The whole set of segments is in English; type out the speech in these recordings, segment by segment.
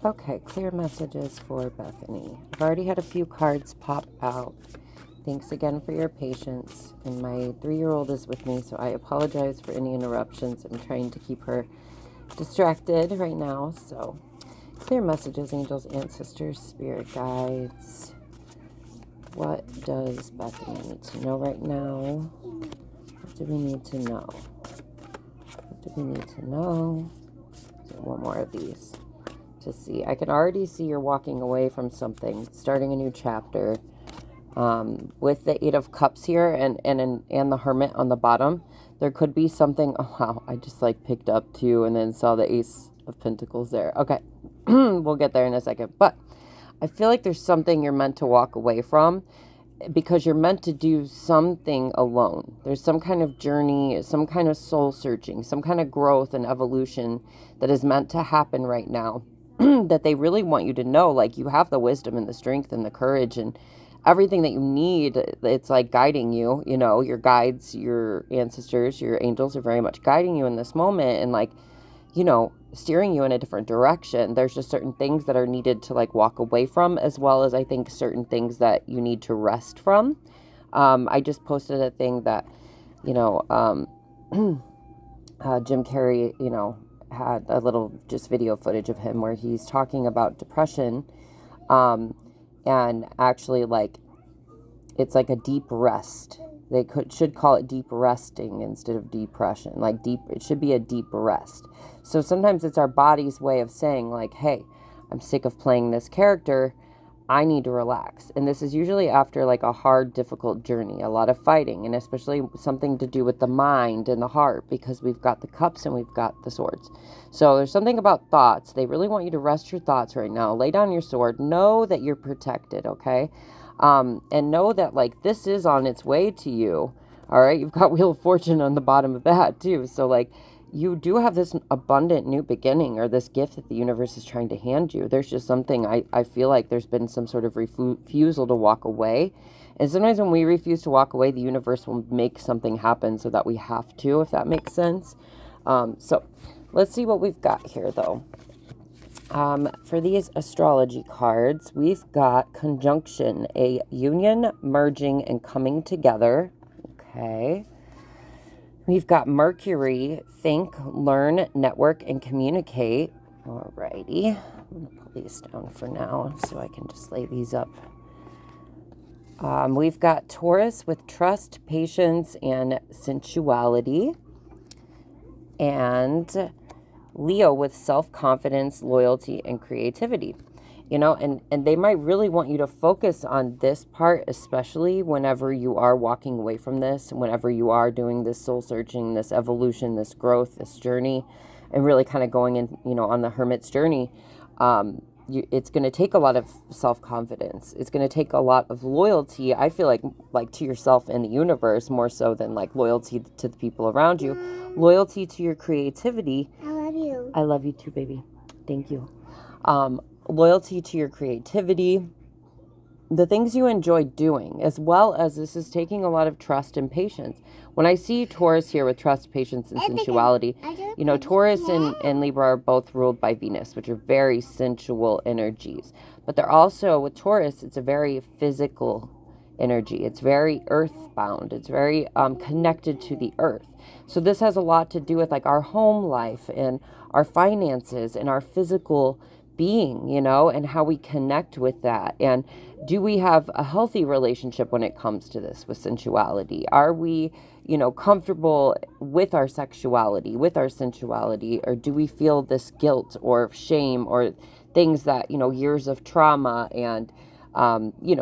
Okay, clear messages for Bethany. I've already had a few cards pop out. Thanks again for your patience. And my 3-year-old is with me, so I apologize for any interruptions. I'm trying to keep her distracted right now. So, clear messages, angels, ancestors, spirit guides. What does Bethany need to know right now? What do we need to know? What do we need to know? One more of these to see. I can already see you're walking away from something, starting a new chapter. With the 8 of Cups here and the Hermit on the bottom, there could be something. Oh wow, I just like picked up 2 and then saw the Ace of Pentacles there. Okay, we'll get there in a second. But I feel like there's something you're meant to walk away from because you're meant to do something alone. There's some kind of journey, some kind of soul searching, some kind of growth and evolution that is meant to happen right now. That they really want you to know, like, you have the wisdom and the strength and the courage and everything that you need. It's like guiding you, your guides, your ancestors, your angels are very much guiding you in this moment and like, steering you in a different direction. There's just certain things that are needed to like walk away from, as well as I think certain things that you need to rest from. I just posted a thing that, Jim Carrey, had a little just video footage of him where he's talking about depression, and actually like it's like a deep rest. They should call it deep resting instead of depression. Like it should be a deep rest. So sometimes it's our body's way of saying like, hey, I'm sick of playing this character. I need to relax. And this is usually after like a hard, difficult journey, a lot of fighting, and especially something to do with the mind and the heart, because we've got the cups and we've got the swords. So there's something about thoughts. They really want you to rest your thoughts right now. Lay down your sword. Know that you're protected, okay? And know that like this is on its way to you. All right. You've got Wheel of Fortune on the bottom of that too. So like, you do have this abundant new beginning or this gift that the universe is trying to hand you. There's just something, I feel like there's been some sort of refusal to walk away. And sometimes when we refuse to walk away, the universe will make something happen so that we have to, if that makes sense. So let's see what we've got here though. For these astrology cards, we've got conjunction, a union, merging, and coming together. Okay. We've got Mercury, think, learn, network, and communicate. Alrighty. I'm going to pull these down for now so I can just lay these up. We've got Taurus with trust, patience, and sensuality. And Leo with self-confidence, loyalty, and creativity. And they might really want you to focus on this part, especially whenever you are walking away from this, whenever you are doing this soul searching, this evolution, this growth, this journey, and really kind of going in, on the hermit's journey. It's going to take a lot of self-confidence. It's going to take a lot of loyalty, I feel like to yourself and the universe, more so than like loyalty to the people around you. Loyalty to your creativity. I love you. I love you too, baby. Thank you. Loyalty to your creativity, the things you enjoy doing, as well as this is taking a lot of trust and patience. When I see Taurus here with trust, patience, and sensuality, Taurus and Libra are both ruled by Venus, which are very sensual energies. But they're also, with Taurus, it's a very physical energy. It's very earthbound. It's very connected to the earth. So this has a lot to do with like our home life and our finances and our physical being, and how we connect with that. And do we have a healthy relationship when it comes to this with sensuality? Are we, comfortable with our sexuality, with our sensuality, or do we feel this guilt or shame or things that, years of trauma and,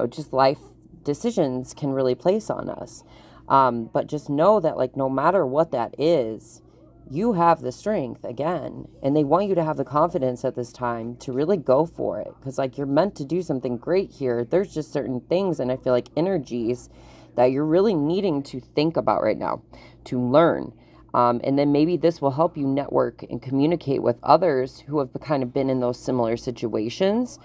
just life decisions can really place on us. But just know that like, no matter what that is, you have the strength again, and they want you to have the confidence at this time to really go for it, because like you're meant to do something great here. There's just certain things, and I feel like energies that you're really needing to think about right now, to learn, and then maybe this will help you network and communicate with others who have kind of been in those similar situations.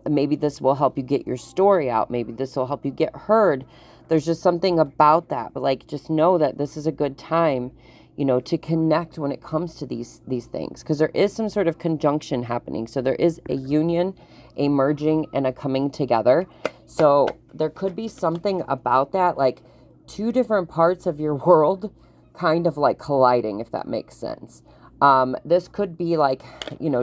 Maybe this will help you get your story out. Maybe this will help you get heard. There's just something about that, but like just know that this is a good time, to connect when it comes to these things, because there is some sort of conjunction happening. So there is a union, a merging, and a coming together. So there could be something about that, like two different parts of your world kind of like colliding, if that makes sense. This could be like,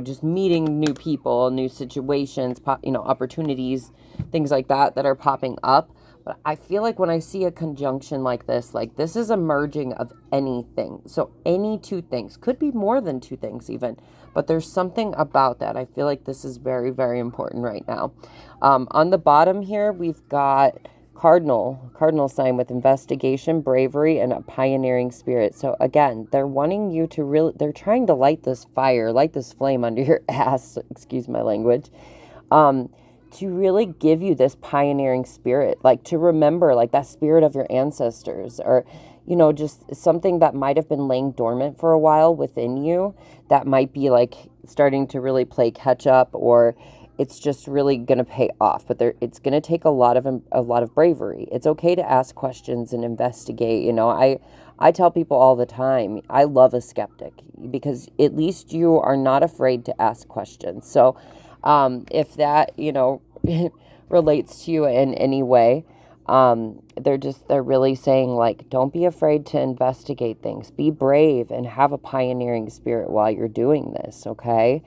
just meeting new people, new situations, opportunities, things like that are popping up. But I feel like when I see a conjunction like this is a merging of anything. So any two things, could be more than two things even, but there's something about that. I feel like this is very, very important right now. On the bottom here, we've got cardinal sign with investigation, bravery, and a pioneering spirit. So again, they're wanting you to they're trying to light this flame under your ass, excuse my language, to really give you this pioneering spirit, like to remember like that spirit of your ancestors, or, just something that might have been laying dormant for a while within you that might be like starting to really play catch up, or it's just really going to pay off. But it's going to take a lot of bravery. It's okay to ask questions and investigate. I tell people all the time, I love a skeptic, because at least you are not afraid to ask questions. So if that, relates to you in any way, they're really saying, like, don't be afraid to investigate things. Be brave and have a pioneering spirit while you're doing this, okay?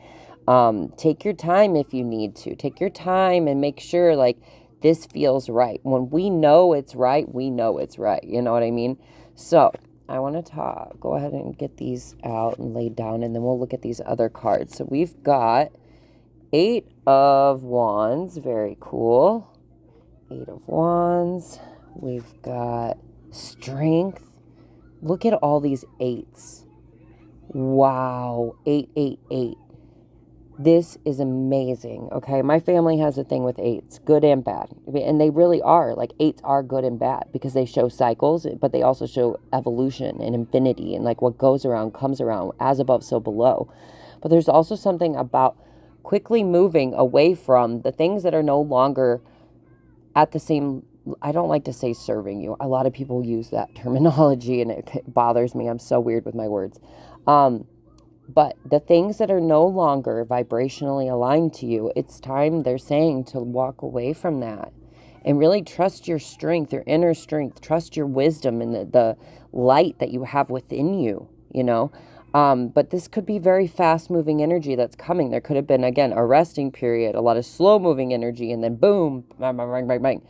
Take your time if you need to. Take your time and make sure, like, this feels right. When we know it's right, we know it's right. You know what I mean? So I want to go ahead and get these out and laid down, and then we'll look at these other cards. So we've got 8 of Wands. Very cool. 8 of Wands. We've got Strength. Look at all these 8s. Wow. 888. This is amazing. Okay. My family has a thing with 8s, good and bad. And they really are. Like, 8s are good and bad because they show cycles, but they also show evolution and infinity, and like what goes around comes around, as above, so below. But there's also something about quickly moving away from the things that are no longer at the same, I don't like to say serving you. A lot of people use that terminology and it bothers me. I'm so weird with my words. But the things that are no longer vibrationally aligned to you, it's time, they're saying, to walk away from that and really trust your strength, your inner strength. Trust your wisdom and the light that you have within you, But this could be very fast-moving energy that's coming. There could have been, again, a resting period, a lot of slow-moving energy, and then boom, bang, bang, bang, bang,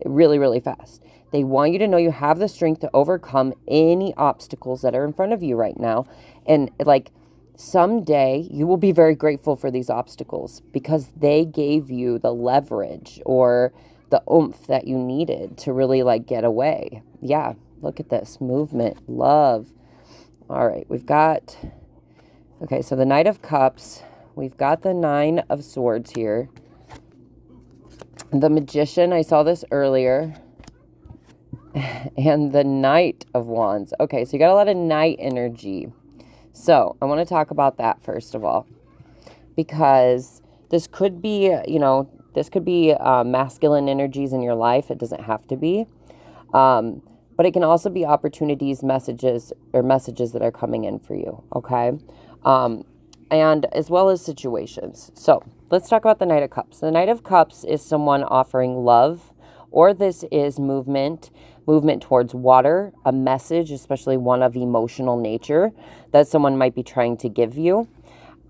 really, really fast. They want you to know you have the strength to overcome any obstacles that are in front of you right now. And, like, someday you will be very grateful for these obstacles, because they gave you the leverage or the oomph that you needed to really, like, get away. Yeah, look at this. Movement, love. All right, okay, so the Knight of Cups. We've got the 9 of Swords here. The Magician, I saw this earlier. And the Knight of Wands. Okay, so you got a lot of Knight energy. So I want to talk about that first of all, because this could be, masculine energies in your life. It doesn't have to be. But it can also be opportunities, messages that are coming in for you, okay? And as well as situations. So let's talk about the Knight of Cups. The Knight of Cups is someone offering love, or this is movement towards water, a message, especially one of emotional nature, that someone might be trying to give you.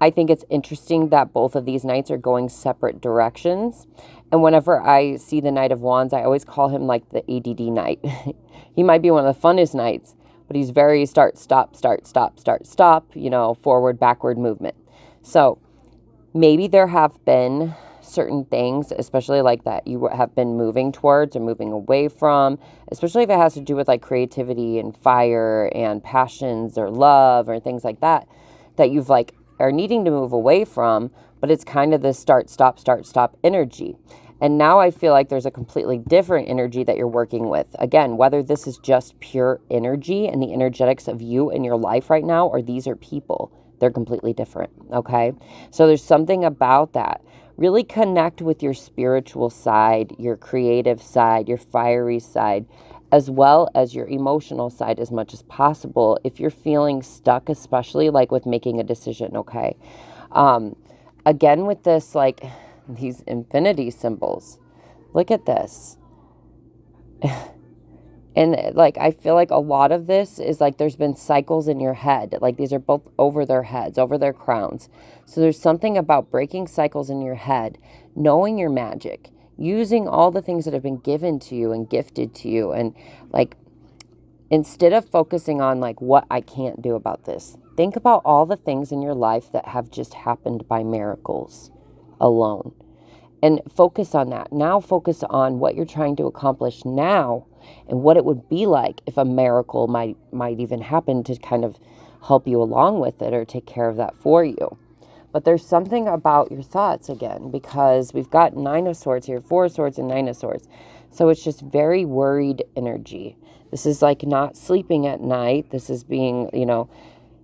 I think it's interesting that both of these knights are going separate directions. And whenever I see the Knight of Wands, I always call him like the ADD knight. He might be one of the funnest knights, but he's very start, stop, forward, backward movement. So maybe there have been certain things, especially like that, you have been moving towards or moving away from, especially if it has to do with like creativity and fire and passions or love or things like that, that you've like are needing to move away from, but it's kind of this start, stop energy. And now I feel like there's a completely different energy that you're working with. Again, whether this is just pure energy and the energetics of you in your life right now, or these are people, they're completely different, okay? So there's something about that. Really connect with your spiritual side, your creative side, your fiery side, as well as your emotional side as much as possible if you're feeling stuck, especially like with making a decision, okay? Again, with this, like these infinity symbols, look at this. And like, I feel like a lot of this is like there's been cycles in your head. Like these are both over their heads, over their crowns. So there's something about breaking cycles in your head, knowing your magic, using all the things that have been given to you and gifted to you. And like, instead of focusing on like what I can't do about this, think about all the things in your life that have just happened by miracles alone. And focus on that. Now focus on what you're trying to accomplish now and what it would be like if a miracle might even happen to kind of help you along with it or take care of that for you. But there's something about your thoughts again, because we've got 9 of Swords here, 4 of Swords and 9 of Swords. So it's just very worried energy. This is like not sleeping at night. This is being,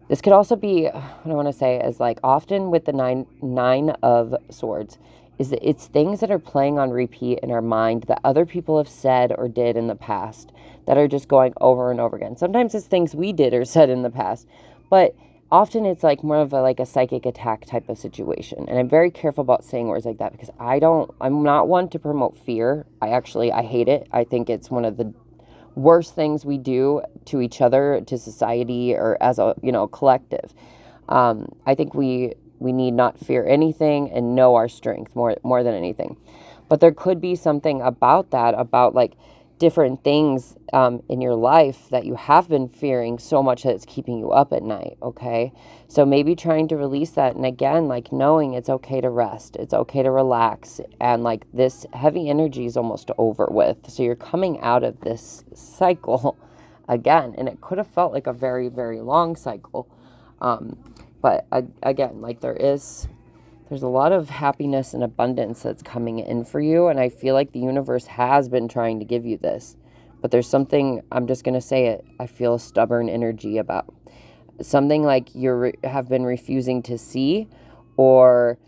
this could also be, what I want to say is like often with the nine of Swords, is that it's things that are playing on repeat in our mind that other people have said or did in the past that are just going over and over again. Sometimes it's things we did or said in the past, but often it's like more of a psychic attack type of situation. And I'm very careful about saying words like that because I'm not one to promote fear. I hate it. I think it's one of the worst things we do to each other, to society, or as a, collective. I think we need not fear anything and know our strength more than anything. But there could be something about that, about like different things in your life that you have been fearing so much that it's keeping you up at night, okay? So maybe trying to release that, and again, like knowing it's okay to rest, it's okay to relax, and like this heavy energy is almost over with. So you're coming out of this cycle again, and it could have felt like a very, very long cycle. But again, like there's a lot of happiness and abundance that's coming in for you. And I feel like the universe has been trying to give you this. But there's something, I'm just going to say it, I feel a stubborn energy about. Something like you have been refusing to see, or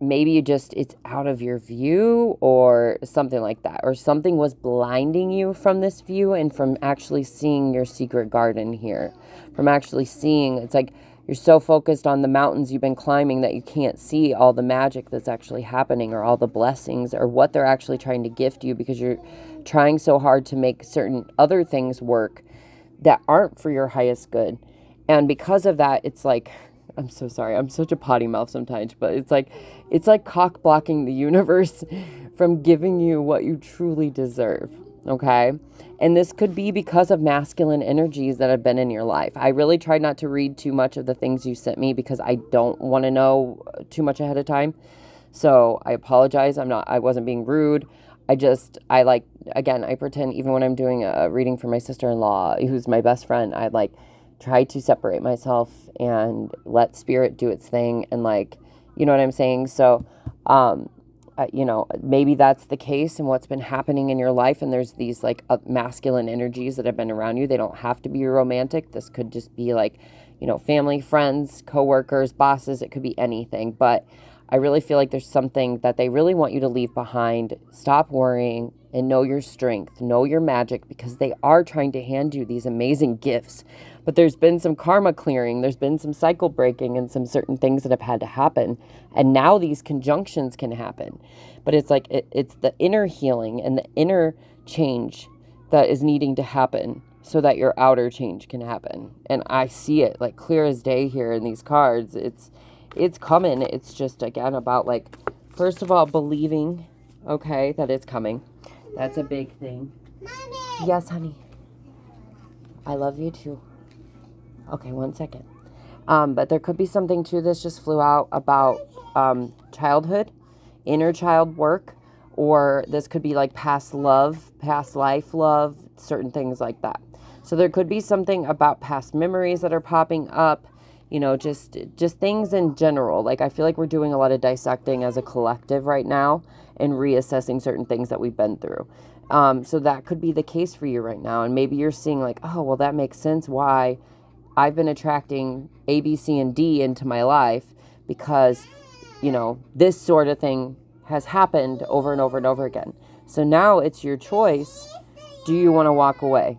maybe it's out of your view or something like that. Or something was blinding you from this view and from actually seeing your secret garden here. From actually seeing, it's like, you're so focused on the mountains you've been climbing that you can't see all the magic that's actually happening, or all the blessings, or what they're actually trying to gift you, because you're trying so hard to make certain other things work that aren't for your highest good. And because of that, it's like, I'm so sorry, I'm such a potty mouth sometimes, but it's like cock blocking the universe from giving you what you truly deserve. Okay. And this could be because of masculine energies that have been in your life. I really tried not to read too much of the things you sent me because I don't want to know too much ahead of time. So I apologize. I wasn't being rude. I pretend even when I'm doing a reading for my sister-in-law, who's my best friend, I like try to separate myself and let spirit do its thing. And like, you know what I'm saying? So, maybe that's the case in what's been happening in your life. And there's these like masculine energies that have been around you. They don't have to be romantic. This could just be like, family, friends, coworkers, bosses. It could be anything. But I really feel like there's something that they really want you to leave behind. Stop worrying and know your strength, know your magic, because they are trying to hand you these amazing gifts. But there's been some karma clearing, there's been some cycle breaking and some certain things that have had to happen. And now these conjunctions can happen. But it's like, it's the inner healing and the inner change that is needing to happen so that your outer change can happen. And I see it like clear as day here in these cards. It's coming. It's just, again, about like, first of all, believing, okay, that it's coming. That's a big thing. Mommy. Yes, honey. I love you too. Okay, 1 second. But there could be something too, this just flew out about childhood, inner child work, or this could be like past love, past life love, certain things like that. So there could be something about past memories that are popping up, just things in general. Like I feel like we're doing a lot of dissecting as a collective right now and reassessing certain things that we've been through. So that could be the case for you right now. And maybe you're seeing like, oh, well, that makes sense why I've been attracting A, B, C, and D into my life, because, this sort of thing has happened over and over and over again. So now it's your choice Do you want to walk away?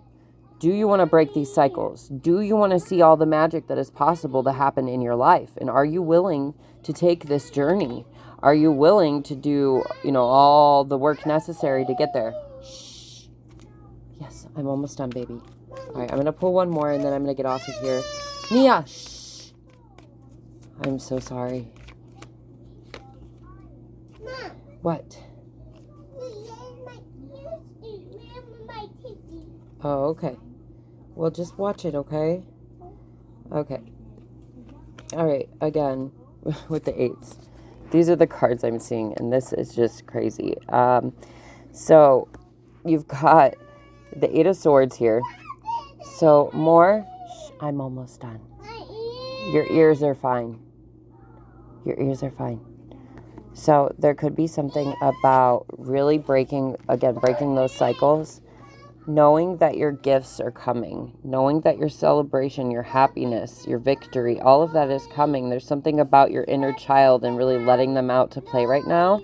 Do you want to break these cycles? Do you want to see all the magic that is possible to happen in your life? And are you willing to take this journey? Are you willing to do, all the work necessary to get there? Shh. Yes, I'm almost done, baby. All right, I'm going to pull one more and then I'm going to get off of here. Mia, shh. I'm so sorry. Mom. What? Oh, okay. Well, just watch it, okay? Okay. All right, again, with the 8s. These are the cards I'm seeing, and this is just crazy. So, you've got the 8 of Swords here. So, more... Shh, I'm almost done. Your ears are fine. Your ears are fine. So, there could be something about really breaking those cycles. Knowing that your gifts are coming, knowing that your celebration, your happiness, your victory, all of that is coming. There's something about your inner child and really letting them out to play right now.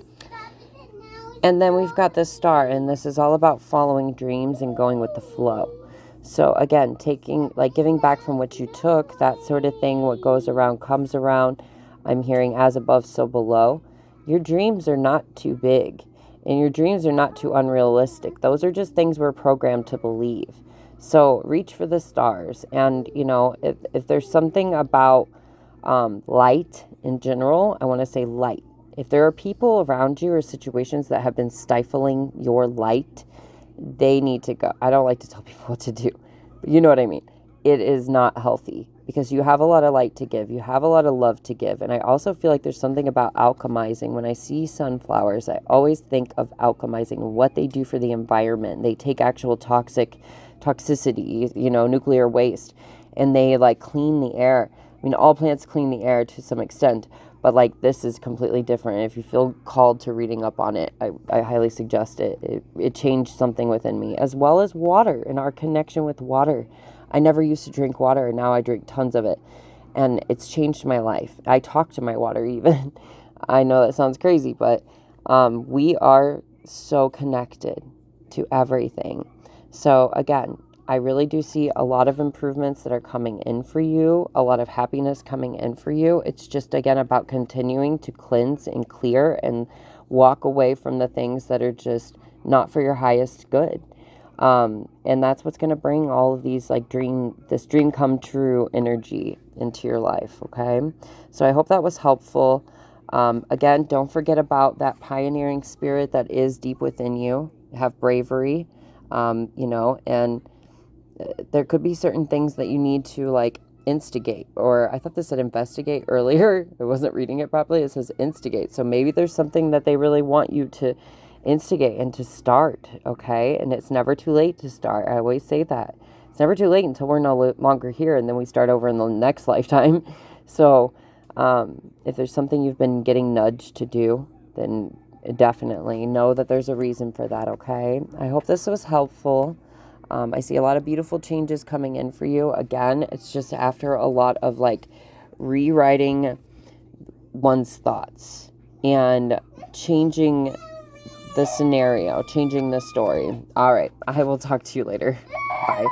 And then we've got the Star, and this is all about following dreams and going with the flow. So again, giving back from what you took, that sort of thing. What goes around comes around. I'm hearing as above, so below. Your dreams are not too big. And your dreams are not too unrealistic. Those are just things we're programmed to believe. So reach for the stars. And, if there's something about light in general, I want to say light. If there are people around you or situations that have been stifling your light, they need to go. I don't like to tell people what to do, but you know what I mean. It is not healthy because you have a lot of light to give. You have a lot of love to give. And I also feel like there's something about alchemizing. When I see sunflowers, I always think of alchemizing and what they do for the environment. They take actual toxicity, nuclear waste, and they clean the air. I mean, all plants clean the air to some extent, but this is completely different. If you feel called to reading up on it, I highly suggest it. It changed something within me, as well as water and our connection with water. I never used to drink water, and now I drink tons of it, and it's changed my life. I talk to my water even. I know that sounds crazy, but we are so connected to everything. So again, I really do see a lot of improvements that are coming in for you, a lot of happiness coming in for you. It's just, again, about continuing to cleanse and clear and walk away from the things that are just not for your highest good. And that's what's going to bring all of these this dream come true energy into your life. Okay. So I hope that was helpful. Again, don't forget about that pioneering spirit that is deep within you. Have bravery, and there could be certain things that you need to instigate, or I thought this said investigate earlier. I wasn't reading it properly. It says instigate. So maybe there's something that they really want you to instigate and to start, okay? And it's never too late to start. I always say that. It's never too late until we're no longer here, and then we start over in the next lifetime. So if there's something you've been getting nudged to do, then definitely know that there's a reason for that, okay? I hope this was helpful. I see a lot of beautiful changes coming in for you. Again, it's just after a lot of rewriting one's thoughts and changing the scenario, changing the story. All right. I will talk to you later. Bye.